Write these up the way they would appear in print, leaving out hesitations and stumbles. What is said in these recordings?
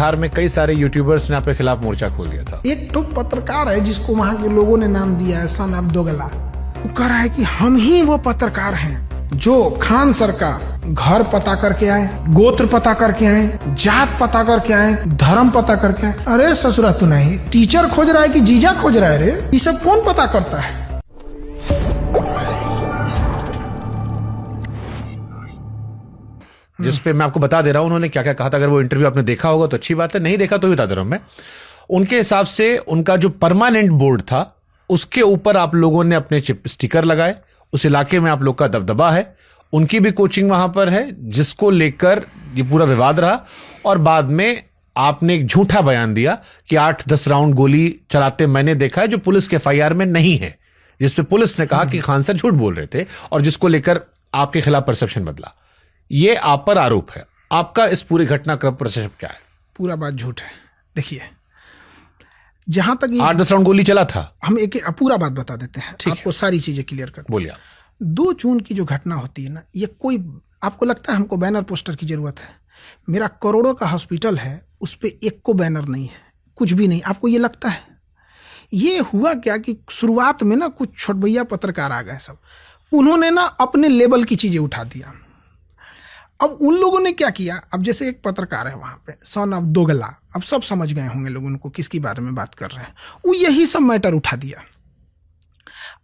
बिहार में कई सारे यूट्यूबर्स ने आपके खिलाफ मोर्चा खोल दिया था। एक तो पत्रकार है जिसको वहां के लोगों ने नाम दिया है सन ऑफ दोगला। वो कह रहा है कि हम ही वो पत्रकार हैं जो खान सर का घर पता करके आए, गोत्र पता करके आए, जात पता करके आए, धर्म पता करके आए। अरे ससुरा तू नहीं टीचर खोज रहा है कि जीजा खोज रहा है? रे ये सब कौन पता करता है? जिस पे मैं आपको बता दे रहा हूं उन्होंने क्या क्या कहा था। अगर वो इंटरव्यू आपने देखा होगा तो अच्छी बात है, नहीं देखा तो भी बता दे रहा हूं मैं। उनके हिसाब से उनका जो परमानेंट बोर्ड था उसके ऊपर आप लोगों ने अपने स्टिकर लगाए। उस इलाके में आप लोग का दबदबा है, उनकी भी कोचिंग वहां पर है, जिसको लेकर ये पूरा विवाद रहा। और बाद में आपने एक झूठा बयान दिया कि 8-10 राउंड गोली चलाते मैंने देखा है, जो पुलिस के FIR में नहीं है, जिसपे पुलिस ने कहा कि खान सर झूठ बोल रहे थे और जिसको लेकर आपके खिलाफ परसेप्शन बदला। ये आप पर आरोप है। आपका इस पूरी घटनाक्रम पर परसेप्शन क्या है? पूरा बात झूठ है। देखिए, जहां तक 8-10 राउंड गोली चला था, हम एक पूरा बात बता देते हैं, आपको सारी चीजें क्लियर कर। बोलिए। 2 जून की जो घटना होती है ना, ये कोई आपको लगता है हमको बैनर पोस्टर की जरूरत है? मेरा करोड़ों का हॉस्पिटल है, उस पर एक को बैनर नहीं है, कुछ भी नहीं। आपको ये लगता है? ये हुआ क्या कि शुरुआत में ना कुछ छोट भैया पत्रकार आ गए, सब उन्होंने ना अपने लेवल की चीजें उठा दिया। अब उन लोगों ने क्या किया, अब जैसे एक पत्रकार है वहां पे सन ऑफ दोगला, अब सब समझ गए होंगे लोग उनको किसकी बारे में बात कर रहे हैं। वो यही सब मैटर उठा दिया।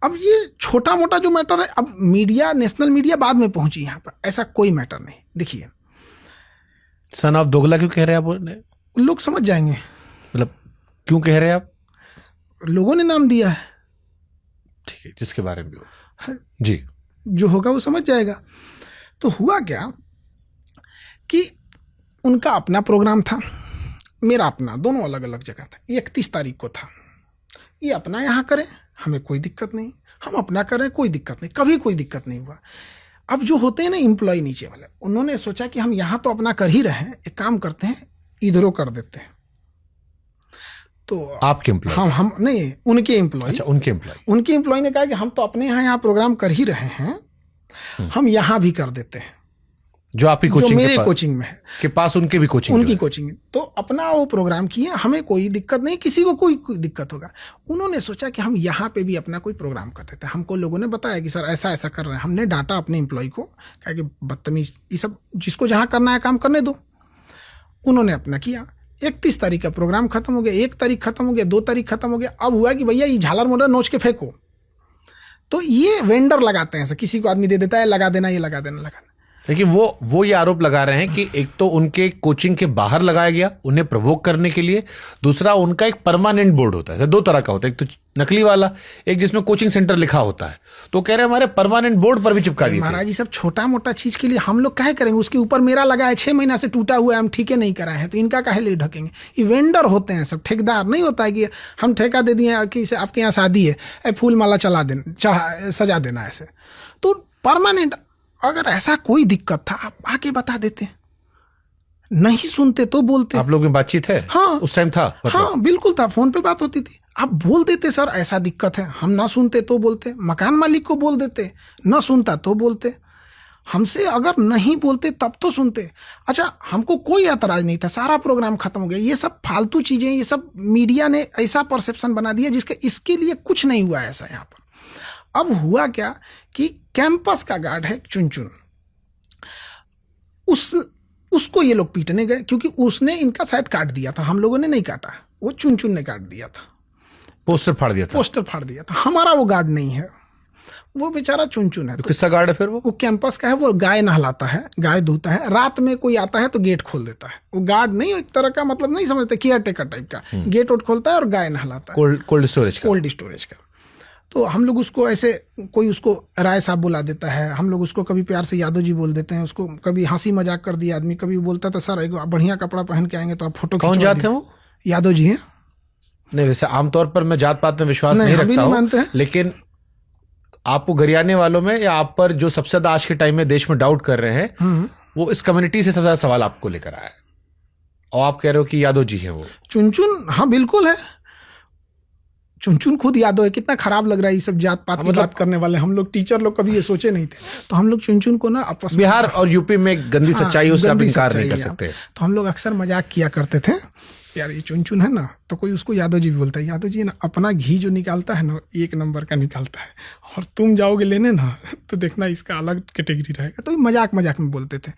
अब ये छोटा मोटा जो मैटर है, अब मीडिया, नेशनल मीडिया बाद में पहुंची यहाँ पर, ऐसा कोई मैटर नहीं। देखिए, सन ऑफ दोगला क्यों कह रहे हैं आप? लोग समझ जाएंगे। मतलब क्यों कह रहे हैं आप? लोगों ने नाम दिया है। ठीक है, जिसके बारे में हो जी, जो होगा वो समझ जाएगा। तो हुआ क्या कि उनका अपना प्रोग्राम था, मेरा अपना, दोनों अलग अलग जगह था। 31 तारीख को था। ये अपना यहाँ करें, हमें कोई दिक्कत नहीं, हम अपना करें, कोई दिक्कत नहीं, कभी कोई दिक्कत नहीं हुआ। अब जो होते हैं ना एम्प्लॉय नीचे वाले, उन्होंने सोचा कि हम यहाँ तो अपना कर ही रहे हैं, एक काम करते हैं इधरों कर देते हैं। तो आपके एम्प्लॉय? हम नहीं, उनके एम्प्लॉय। अच्छा, उनके एम्प्लॉय ने कहा कि हम तो अपने यहाँ प्रोग्राम कर ही रहे हैं, हम यहाँ भी कर देते हैं। जो आपकी कोचिंग, मेरे कोचिंग में है के पास, उनके भी कोचिंग, उनकी कोचिंग। तो अपना वो प्रोग्राम किए, हमें कोई दिक्कत नहीं, किसी को कोई दिक्कत होगा। उन्होंने सोचा कि हम यहाँ पे भी अपना कोई प्रोग्राम कर देते हैं। हमको लोगों ने बताया कि सर ऐसा ऐसा कर रहे हैं। हमने डाटा अपने एम्प्लॉय को, कहा कि बदतमीज, ये सब जिसको जहाँ करना है काम करने दो। उन्होंने अपना किया। 31 तारीख का प्रोग्राम खत्म हो गया, 1 तारीख खत्म हो गया, 2 तारीख खत्म हो गया। अब हुआ कि भैया ये झालर मोलर नोच के फेंको। तो ये वेंडर लगाते हैं, किसी को आदमी दे देता है, लगा देना, ये लगा देना, लगा देना। लेकिन वो ये आरोप लगा रहे हैं कि एक तो उनके कोचिंग के बाहर लगाया गया उन्हें प्रवोक करने के लिए, दूसरा उनका एक परमानेंट बोर्ड होता है। 2 तरह का होता है, एक तो नकली वाला, एक जिसमें कोचिंग सेंटर लिखा होता है। तो कह रहे हैं हमारे परमानेंट बोर्ड पर भी चिपका दिया। महाराज, ये सब छोटा मोटा चीज के लिए हम लोग काहे करेंगे? उसके ऊपर मेरा लगा है 6 महीना से टूटा हुआ है, हम ठीके नहीं कराए हैं, तो इनका काहे ले ढकेंगे? ये वेंडर होते हैं सब, ठेकेदार नहीं होता है कि हम ठेका दे दिए कि आपके यहाँ शादी है, फूल माला चला देना, सजा देना ऐसे। तो परमानेंट, अगर ऐसा कोई दिक्कत था आप आके बता देते, नहीं सुनते तो बोलते। आप लोग में बातचीत है? हाँ, उस टाइम था मतलब? हाँ बिल्कुल था, फोन पे बात होती थी। आप बोल देते सर ऐसा दिक्कत है, हम ना सुनते तो बोलते, मकान मालिक को बोल देते, ना सुनता तो बोलते, हमसे अगर नहीं बोलते तब तो सुनते। अच्छा, हमको कोई एतराज नहीं था, सारा प्रोग्राम खत्म हो गया। ये सब फालतू चीजें, ये सब मीडिया ने ऐसा परसेप्शन बना दिया जिसके इसके लिए कुछ नहीं हुआ ऐसा यहाँ पर। अब हुआ क्या कि कैंपस का गार्ड है चुनचुन, उसको ये लोग पीटने गए, क्योंकि उसने इनका शायद काट दिया था, हम लोगों ने नहीं काटा, वो चुनचुन ने काट दिया था, पोस्टर फाड़ दिया था। हमारा वो गार्ड नहीं है, वो बेचारा चुनचुन है। तो किसका गार्ड है फिर? वो कैंपस का है। वो गाय नहलाता है, गाय धोता है, रात में कोई आता है तो गेट खोल देता है। वो गार्ड नहीं, एक तरह का मतलब नहीं समझते, केयर टेकर टाइप का, गेट उठ खोलता है और गाय नहलाता है। कोल्ड स्टोरेज का। तो हम लोग उसको ऐसे, कोई उसको राय साहब बुला देता है, हम लोग उसको कभी प्यार से यादव जी बोल देते हैं, उसको कभी हंसी मजाक कर दिया आदमी, कभी बोलता था सर एक बढ़िया कपड़ा पहन के आएंगे तो आप फोटो कौन जाते हैं? वो यादव जी हैं। नहीं, वैसे आमतौर पर मैं जात पात में विश्वास नहीं रखता हूं, लेकिन आपको गरियाने वालों में या आप पर जो सबसे ज्यादा आज के टाइम में देश में डाउट कर रहे हैं, वो इस कम्युनिटी से सबसे ज्यादा सवाल आपको लेकर आया है, और आप कह रहे हो कि यादव जी है वो। चुनचुन, हाँ बिल्कुल है। चुन खुद यादव है, कितना खराब लग रहा है ये सब जात पात की बात करने वाले हम लोग, टीचर लोग कभी ये सोचे नहीं थे। तो हम लोग चुन को ना आपस में, बिहार और यूपी में गंदी सच्चाई, उससे आप इनकार नहीं कर सकते। तो हम लोग अक्सर मजाक किया करते थे, यार ये चुन है ना, तो कोई उसको यादव जी भी बोलता है, यादव जी ना अपना घी जो निकालता है ना 1 नंबर का निकालता है, और तुम जाओगे लेने ना तो देखना इसका अलग कैटेगरी रहेगा। तो मजाक में बोलते थे।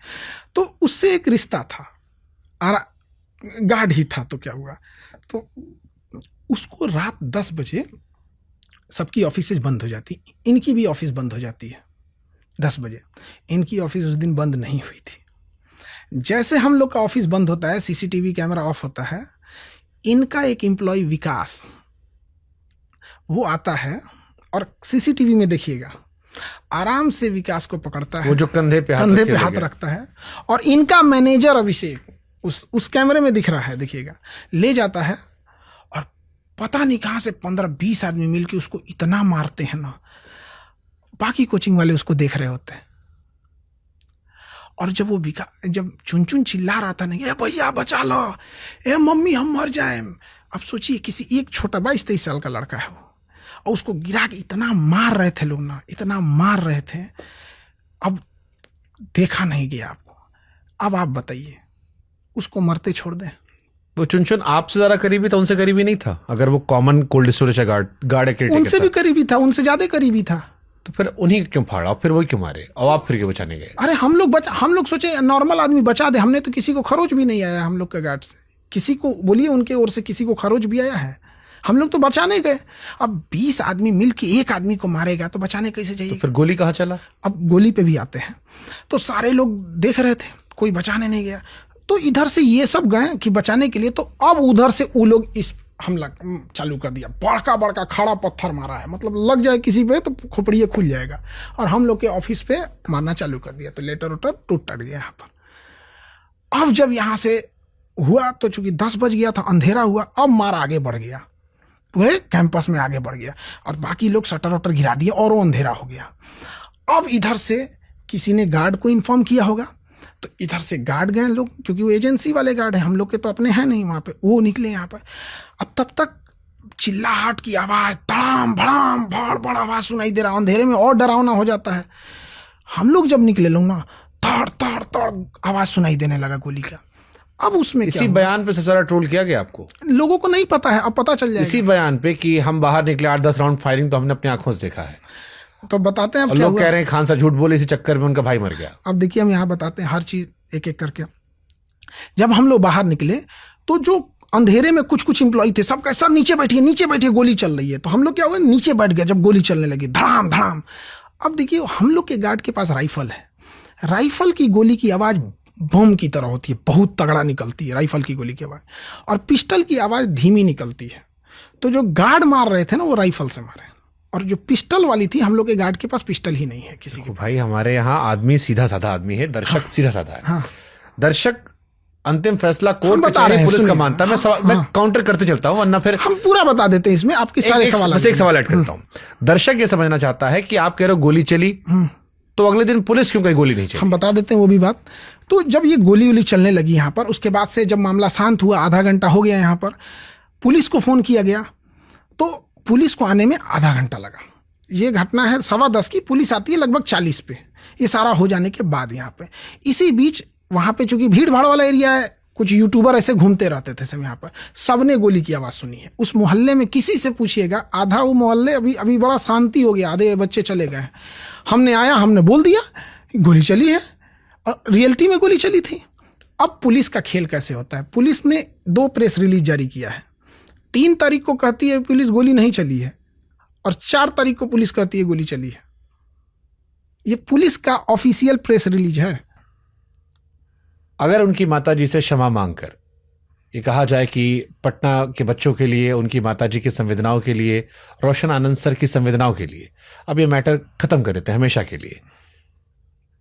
तो उससे एक रिश्ता था, गार्ड ही था। तो क्या हुआ, तो उसको रात 10 बजे सबकी ऑफिस बंद हो जाती, इनकी भी ऑफिस बंद हो जाती है 10 बजे। इनकी ऑफिस उस दिन बंद नहीं हुई थी। जैसे हम लोग का ऑफिस बंद होता है, सीसीटीवी कैमरा ऑफ होता है, इनका एक एम्प्लॉय विकास वो आता है और सीसीटीवी में देखिएगा आराम से विकास को पकड़ता है, वो जो कंधे पे हाथ रखता है, और इनका मैनेजर अभिषेक उस कैमरे में दिख रहा है, देखिएगा, ले जाता है और पता नहीं कहां से 15-20 आदमी मिलके उसको इतना मारते हैं ना, बाकी कोचिंग वाले उसको देख रहे होते हैं। और जब वो जब चुन चिल्ला रहा था, नहीं, ए भैया बचा लो, ए मम्मी हम मर जाए। अब सोचिए किसी एक छोटा 22-23 साल का लड़का है वो, और उसको गिरा के इतना मार रहे थे लोग ना, इतना मार रहे थे। अब देखा नहीं गया आपको, अब आप बताइए उसको मरते छोड़ दें? वो चुन आपसे ज्यादा करीबी था, उनसे करीबी नहीं था? अगर वो कॉमन कोल्ड स्टोरेज का गार्ड उनसे भी करीबी था, उनसे ज्यादा करीबी था। तो फिर उन्हीं क्यों फाड़ा, फिर वही क्यों मारे, और आप फिर क्यों बचाने गए? अरे हम लोग सोचे नॉर्मल आदमी बचा दे, हमने तो किसी को खरोच भी नहीं आया हम लोग के गार्ड से, किसी को बोलिए उनके ओर से किसी को खरोच भी आया है? हम लोग तो बचाने गए। अब 20 आदमी मिलके एक आदमी को मारेगा तो बचाने कैसे जाइए? तो फिर गोली कहाँ चला? अब गोली पे भी आते हैं। तो सारे लोग देख रहे थे, कोई बचाने नहीं गया। तो इधर से ये सब गए कि बचाने के लिए, तो अब उधर से वो लोग इस हमला चालू कर दिया, बड़का खड़ा पत्थर मारा है, मतलब लग जाए किसी पे तो खोपड़िए खुल जाएगा, और हम लोग के ऑफिस पे मारना चालू कर दिया। तो लेटर उटर टूट गया यहाँ पर। अब जब यहाँ से हुआ तो चूंकि 10 बज गया था, अंधेरा हुआ, अब मार आगे बढ़ गया, पूरे कैंपस में आगे बढ़ गया, और बाकी लोग शटर वटर गिरा दिए और वो अंधेरा हो गया। अब इधर से किसी ने गार्ड को इन्फॉर्म किया होगा, तो इधर से गार्ड गए लोग, क्योंकि वो एजेंसी वाले गार्ड हैं, हम लोग के तो अपने हैं नहीं वहाँ पे, वो निकले यहाँ पर। अब तब तक चिल्लाहट की आवाज़, धड़ाम भड़ाम बड़ आवाज़ सुनाई दे रहा, अंधेरे में और डरावना हो जाता है। हम लोग जब निकले लोग ना, तड़ आवाज़ सुनाई देने लगा गोली का। अब उसमें इसी बयान पे सबसे ज्यादा ट्रोल किया गया आपको? लोगों को नहीं पता है, अब पता चल जाएगा। इसी बयान पे कि हम बाहर निकले 8-10 राउंड फायरिंग तो हमने अपनी आंखों से देखा है, तो बताते हैं। और लोग कह रहे हैं खान साहब झूठ बोले, इसी चक्कर में उनका भाई मर गया। अब देखिए हम यहाँ बताते हैं हर चीज एक एक करके। जब हम लोग बाहर निकले तो जो अंधेरे में कुछ एम्प्लॉय थे, सब कैसा नीचे बैठिए गोली चल रही है। तो हम लोग क्या हुआ, नीचे बैठ गया जब गोली चलने लगी, धड़ाम। अब देखिए हम लोग के गार्ड के पास राइफल है, राइफल की गोली की आवाज बम की तरह होती है, बहुत तगड़ा निकलती है राइफल की गोली की आवाज, और पिस्टल की आवाज धीमी निकलती है। तो जो गार्ड मार रहे थे ना, वो राइफल से मारे, और जो पिस्टल वाली थी, हम लोग के गार्ड के पास पिस्टल ही नहीं है किसी के। भाई हमारे यहाँ आदमी सीधा साधा आदमी है, दर्शक सीधा साधा है। हाँ। दर्शक अंतिम फैसला कोर्ट कचहरी पुलिस का मानता है। मैं काउंटर करते चलता हूँ, वरना फिर हम पूरा बता देते हैं इसमें, आपके सारे सवाल। बस एक सवाल ऐड करता हूँ। दर्शक ये समझना चाहता है कि आप कह रहे हो गोली चली, तो अगले दिन पुलिस क्यों कहीं गोली नहीं चली? हम बता देते हैं वो भी बात। तो जब ये गोली चलने लगी यहाँ पर, उसके बाद से जब मामला शांत हुआ, आधा घंटा हो गया यहाँ पर, पुलिस को फोन किया गया, तो पुलिस को आने में आधा घंटा लगा। ये घटना है 10:15 की, पुलिस आती है लगभग 40 पे, ये सारा हो जाने के बाद यहाँ पे। इसी बीच वहाँ पे चूंकि भीड़ भाड़ वाला एरिया है, कुछ यूट्यूबर ऐसे घूमते रहते थे सब यहाँ पर, सबने गोली की आवाज़ सुनी है। उस मोहल्ले में किसी से पूछिएगा, आधा वो मोहल्ले अभी बड़ा शांति हो गया, आधे बच्चे चले गए। हमने आया, हमने बोल दिया गोली चली है, और रियलिटी में गोली चली थी। अब पुलिस का खेल कैसे होता है, पुलिस ने 2 प्रेस रिलीज जारी किया है। 3 तारीख को कहती है पुलिस गोली नहीं चली है, और 4 तारीख को पुलिस कहती है गोली चली है। ये पुलिस का ऑफिशियल प्रेस रिलीज है। अगर उनकी माताजी से क्षमा मांगकर ये कहा जाए कि पटना के बच्चों के लिए, उनकी माताजी की संवेदनाओं के लिए, रोशन आनंद सर की संवेदनाओं के लिए अब ये मैटर खत्म कर देते हैं हमेशा के लिए,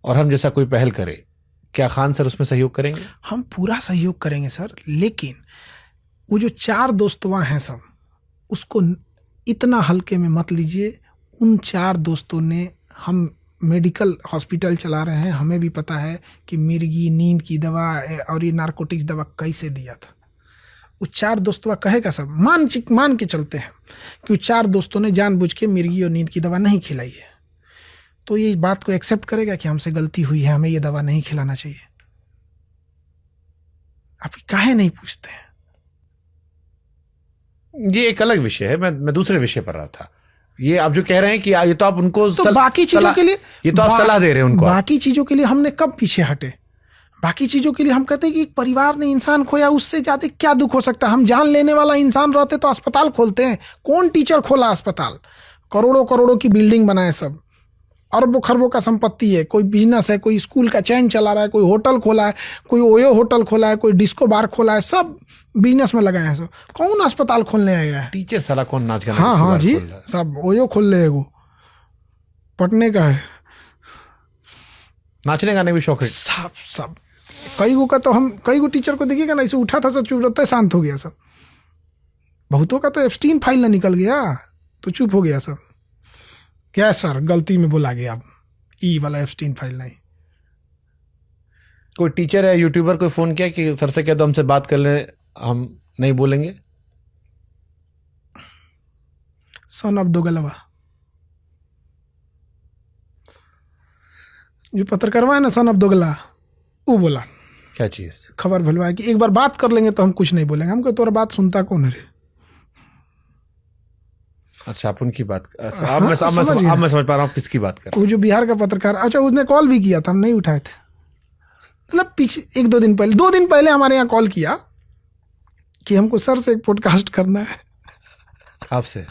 और हम जैसा कोई पहल करे, क्या खान सर उसमें सहयोग करेंगे? हम पूरा सहयोग करेंगे सर, लेकिन वो जो 4 दोस्तवा हैं सब, उसको इतना हल्के में मत लीजिए। उन 4 दोस्तों ने, हम मेडिकल हॉस्पिटल चला रहे हैं, हमें भी पता है कि मिर्गी, नींद की दवा और ये नारकोटिक्स दवा कैसे दिया था। उस 4 दोस्तों का कहेगा सब मान के चलते हैं कि उस 4 दोस्तों ने जानबूझ के मिर्गी और नींद की दवा नहीं खिलाई है, तो ये बात को एक्सेप्ट करेगा कि हमसे गलती हुई है, हमें ये दवा नहीं खिलाना चाहिए। आप काहे नहीं पूछते हैं? ये एक अलग विषय है, मैं दूसरे विषय पर रहा था। ये आप जो कह रहे हैं कि ये तो आप उनको तो बाकी चीजों के लिए ये तो आप सलाह दे रहे हैं उनको। बाकी चीजों के लिए हमने कब पीछे हटे? बाकी चीजों के लिए हम कहते हैं कि एक परिवार ने इंसान खोया, उससे ज्यादा क्या दुख हो सकता है? हम जान लेने वाला इंसान रहते तो अस्पताल खोलते हैं। कौन टीचर खोला अस्पताल? करोड़ों करोड़ों की बिल्डिंग बनाए, सब अरबों खरबों का संपत्ति है, कोई बिजनेस है, कोई स्कूल का चैन चला रहा है, कोई होटल खोला है, कोई ओयो होटल खोला है, कोई डिस्को बार खोला है, सब बिजनेस में लगाए हैं। सब कौन अस्पताल खोलने आया है? टीचर साला कौन नाच गाना हाँ हाँ जी, सब ओयो खोल ले, वो पटने का है, नाचने गाने भी शौक है सब कई गो का तो हम कई गो टीचर को देखिएगा ना, इसे उठा था सब चुप रहता है, शांत हो गया सब। बहुतों का तो एप्स्टीन फाइल ना निकल गया तो चुप हो गया सब। क्या सर गलती में बोला गया, अब ई वाला एप्स्टीन फाइल नहीं। कोई टीचर या यूट्यूबर कोई फोन किया कि सर से कह दो हमसे बात कर ले, हम नहीं बोलेंगे? सन ऑफ दोगलवा जो पत्रकारवा है ना, सन ऑफ दोगला, वो बोला क्या चीज? खबर भलवा कि एक बार बात कर लेंगे तो हम कुछ नहीं बोलेंगे। हमको तोरा बात सुनता कौन है रे? अच्छा, आप उनकी बात अब मैं समझ पा रहा हूँ किसकी बात कर। वो जो बिहार का पत्रकार, अच्छा उसने कॉल भी किया था, हम नहीं उठाए थे। मतलब पीछे 1-2 दिन पहले, 2 दिन पहले हमारे यहाँ कॉल किया कि हमको सर से एक पॉडकास्ट करना है। आपसे?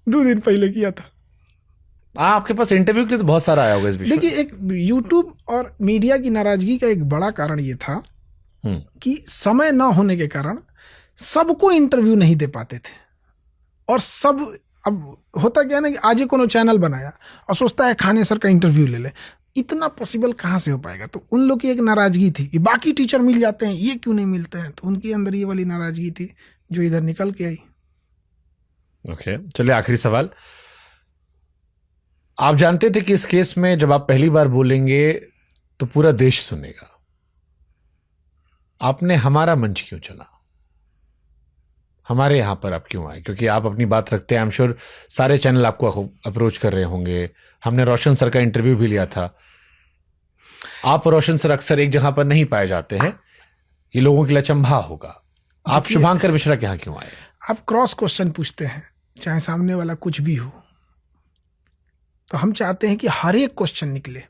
2 दिन पहले किया था। आपके पास इंटरव्यू के लिए तो बहुत सारा आया होगा इस विषय। देखिए, एक यूट्यूब और मीडिया की नाराजगी का एक बड़ा कारण ये था कि समय ना होने के कारण सबको इंटरव्यू नहीं दे पाते थे। और सब, अब होता क्या है ना कि आज ही कोनो चैनल बनाया और सोचता है खाने सर का इंटरव्यू ले ले, इतना पॉसिबल कहाँ से हो पाएगा? तो उन लोग की एक नाराजगी थी कि बाकी टीचर मिल जाते हैं, ये क्यों नहीं मिलते हैं। तो उनके अंदर ये वाली नाराजगी थी जो इधर निकल के आई। ओके, चलिए आखिरी सवाल। आप जानते थे कि इस केस में जब आप पहली बार बोलेंगे तो पूरा देश सुनेगा, आपने हमारा मंच क्यों चुना? हमारे यहां पर आप क्यों आए? क्योंकि आप अपनी बात रखते हैं, आई एम श्योर सारे चैनल आपको अप्रोच कर रहे होंगे। हमने रोशन सर का इंटरव्यू भी लिया था। आप रोशन सर अक्सर एक जगह पर नहीं पाए जाते हैं, ये लोगों के लिए अचंभा होगा। आप शुभांकर मिश्रा के यहां क्यों आए? आप क्रॉस क्वेश्चन पूछते हैं, चाहे सामने वाला कुछ भी हो, तो हम चाहते हैं कि हर एक क्वेश्चन निकले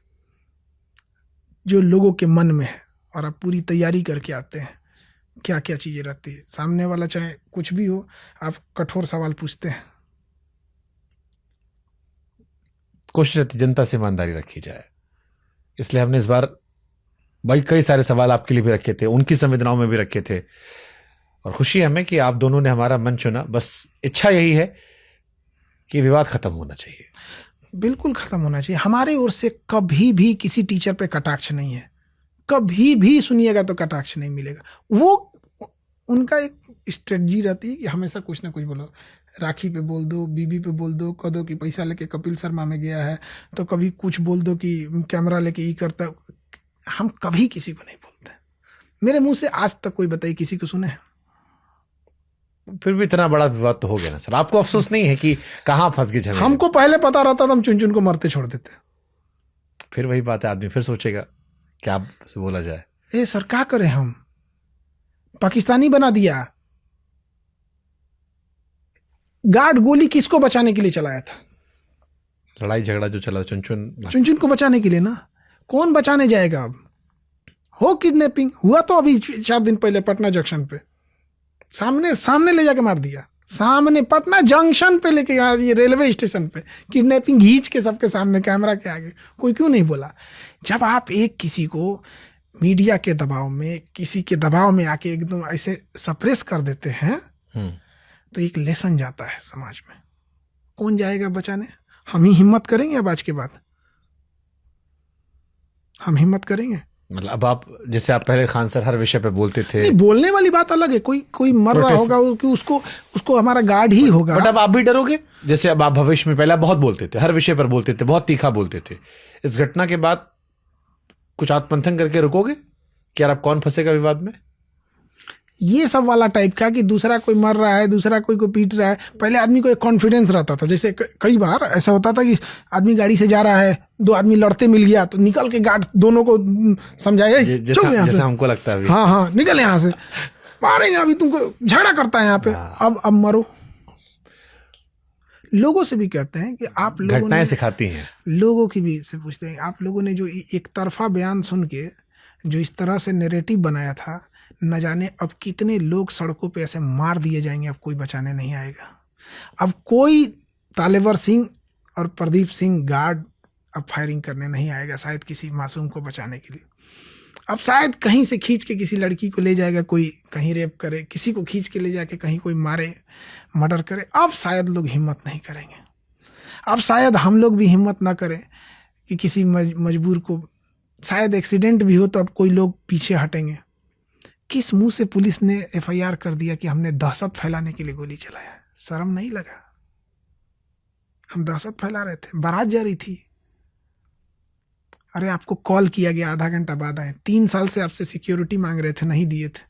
जो लोगों के मन में है, और आप पूरी तैयारी करके आते हैं क्या क्या चीजें रहती है। सामने वाला चाहे कुछ भी हो, आप कठोर सवाल पूछते हैं। कोशिश रहती जनता से ईमानदारी रखी जाए, इसलिए हमने इस बार भाई कई सारे सवाल आपके लिए भी रखे थे, उनकी संवेदनाओं में भी रखे थे, और खुशी हमें कि आप दोनों ने हमारा मन चुना। बस इच्छा यही है कि विवाद खत्म होना चाहिए। बिल्कुल खत्म होना चाहिए। हमारे ओर से कभी भी किसी टीचर पे कटाक्ष नहीं है, कभी भी सुनिएगा तो कटाक्ष नहीं मिलेगा। वो उनका एक स्ट्रेटजी रहती है कि हमेशा कुछ ना कुछ बोलो, राखी पे बोल दो, बीबी पे बोल दो, कह दो कि पैसा लेके कपिल शर्मा में गया है, तो कभी कुछ बोल दो कि कैमरा लेके ये करता। हम कभी किसी को नहीं बोलते। मेरे मुंह से आज तक कोई बताइए किसी को सुने? फिर भी इतना बड़ा विवाद तो हो गया ना सर, आपको अफसोस नहीं है कि कहाँ फंस गए झमेले? हमको पहले पता रहता था, हम चुन चुन को मरते छोड़ देते। फिर वही बात है, आदमी फिर सोचेगा क्या बोला जाए। ए सर क्या करें, हम पाकिस्तानी बना दिया। गार्ड गोली किसको बचाने के लिए चलाया था? लड़ाई झगड़ा जो चला चुन चुन को बचाने के लिए ना। कौन बचाने जाएगा? अब हो किडनैपिंग हुआ तो अभी 4 दिन पहले पटना जंक्शन पे सामने ले जाके मार दिया। सामने पटना जंक्शन पे लेके गया, ये रेलवे स्टेशन पे किडनैपिंग घींच के सबके सामने कैमरा के आगे। कोई क्यों नहीं बोला? जब आप एक किसी को मीडिया के दबाव में, किसी के दबाव में आके एकदम ऐसे सप्रेस कर देते हैं, तो एक लेसन जाता है समाज में। कौन जाएगा बचाने? हम ही हिम्मत करेंगे अब आज के बाद? हम हिम्मत करेंगे? मतलब अब आप, जैसे आप पहले खान सर हर विषय पे बोलते थे। नहीं, बोलने वाली बात अलग है। कोई मर रहा होगा कि उसको हमारा गार्ड ही होगा। बट अब आप भी डरोगे? जैसे अब आप भविष्य में, पहले आप बहुत बोलते थे, हर विषय पर बोलते थे, बहुत तीखा बोलते थे, इस घटना के बाद कुछ आत्ममंथन करके रुकोगे कि यार अब कौन फंसेगा विवाद में? ये सब वाला टाइप का कि दूसरा कोई मर रहा है, दूसरा कोई को पीट रहा है, पहले आदमी को एक कॉन्फिडेंस रहता था। जैसे कई बार ऐसा होता था कि आदमी गाड़ी से जा रहा है, दो आदमी लड़ते मिल गया तो निकल के गार्ड दोनों को समझाए, जैसा हमको लगता है अभी। हाँ निकल यहाँ से, मारेंगे अभी तुमको, झगड़ा करता है यहाँ पे। अब मरो। लोगों से भी कहते हैं कि आप लोगों घटनाएं सिखाती हैं। लोगों की भी से पूछते हैं, आप लोगों ने जो एक तरफा बयान सुन के जो इस तरह से नैरेटिव बनाया था, न जाने अब कितने लोग सड़कों पे ऐसे मार दिए जाएंगे, अब कोई बचाने नहीं आएगा। अब कोई तालेवर सिंह और प्रदीप सिंह गार्ड अब फायरिंग करने नहीं आएगा, शायद किसी मासूम को बचाने के लिए। अब शायद कहीं से खींच के किसी लड़की को ले जाएगा, कोई कहीं रेप करे, किसी को खींच के ले जाके कहीं कोई मारे, मर्डर करे। अब शायद लोग हिम्मत नहीं करेंगे। अब शायद हम लोग भी हिम्मत ना करें कि किसी मजबूर को, शायद एक्सीडेंट भी हो तो अब कोई लोग पीछे हटेंगे। किस मुंह से पुलिस ने एफआईआर कर दिया कि हमने दहशत फैलाने के लिए गोली चलाया? शर्म नहीं लगा? हम दहशत फैला रहे थे, बारात जा रही थी। अरे आपको कॉल किया गया, आधा घंटा बाद आए। 3 साल से आपसे सिक्योरिटी मांग रहे थे, नहीं दिए थे।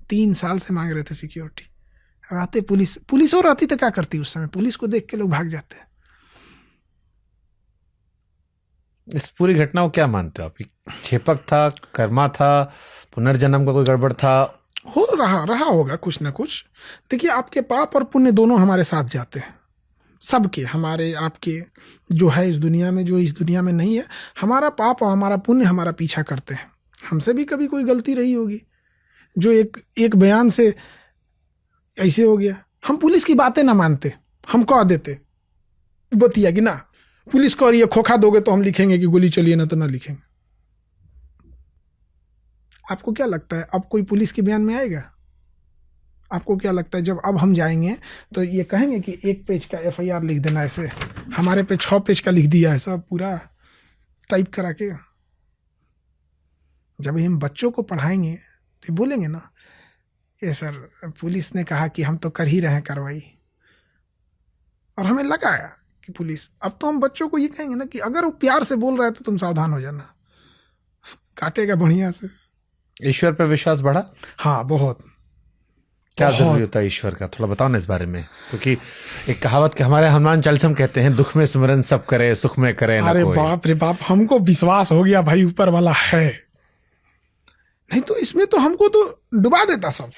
3 साल से मांग रहे थे सिक्योरिटी। रहते पुलिस और रहती तो क्या करती उस समय? पुलिस को देख के लोग भाग जाते। इस पूरी घटना को क्या मानते हो आप? छेपक था, कर्मा था, पुनर्जन्म का कोई गड़बड़ था? हो रहा होगा कुछ ना कुछ। देखिए, आपके पाप और पुण्य दोनों हमारे साथ जाते हैं, सबके, हमारे आपके, जो है इस दुनिया में, जो इस दुनिया में नहीं है। हमारा पाप और हमारा पुण्य हमारा पीछा करते हैं। हमसे भी कभी कोई गलती रही होगी, जो एक बयान से ऐसे हो गया। हम पुलिस की बातें ना मानते, हम कह देते बतिया कि ना पुलिस कह रही है, खोखा दोगे तो हम लिखेंगे कि गोली चलिए, ना तो ना लिखेंगे। आपको क्या लगता है अब कोई पुलिस के बयान में आएगा? आपको क्या लगता है जब अब हम जाएंगे तो ये कहेंगे कि 1 पेज का एफआईआर लिख देना, ऐसे हमारे पे 6 पेज का लिख दिया है, सब पूरा टाइप करा के? जब हम बच्चों को पढ़ाएंगे तो बोलेंगे ना, ये सर पुलिस ने कहा कि हम तो कर ही रहे हैं कार्रवाई, और हमें लगा कि पुलिस। अब तो हम बच्चों को ये कहेंगे ना कि अगर वो प्यार से बोल रहा है तो तुम सावधान हो जाना, काटेगा बढ़िया से। ईश्वर पर विश्वास बढ़ा? हाँ, बहुत। क्या जरूरी होता है ईश्वर का? थोड़ा बताओ ना इस बारे में, क्योंकि एक कहावत के हमारे हनुमान चालीसा में कहते हैं, दुख में सुमिरन सब करे, सुख में करे ना कोई। अरे बाप रे बाप, हमको विश्वास हो गया भाई ऊपर वाला है, नहीं तो इसमें तो हमको तो डुबा देता सब।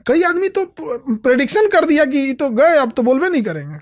कई आदमी तो प्रेडिक्शन कर दिया कि तो गए, अब तो बोलबे नहीं करेंगे।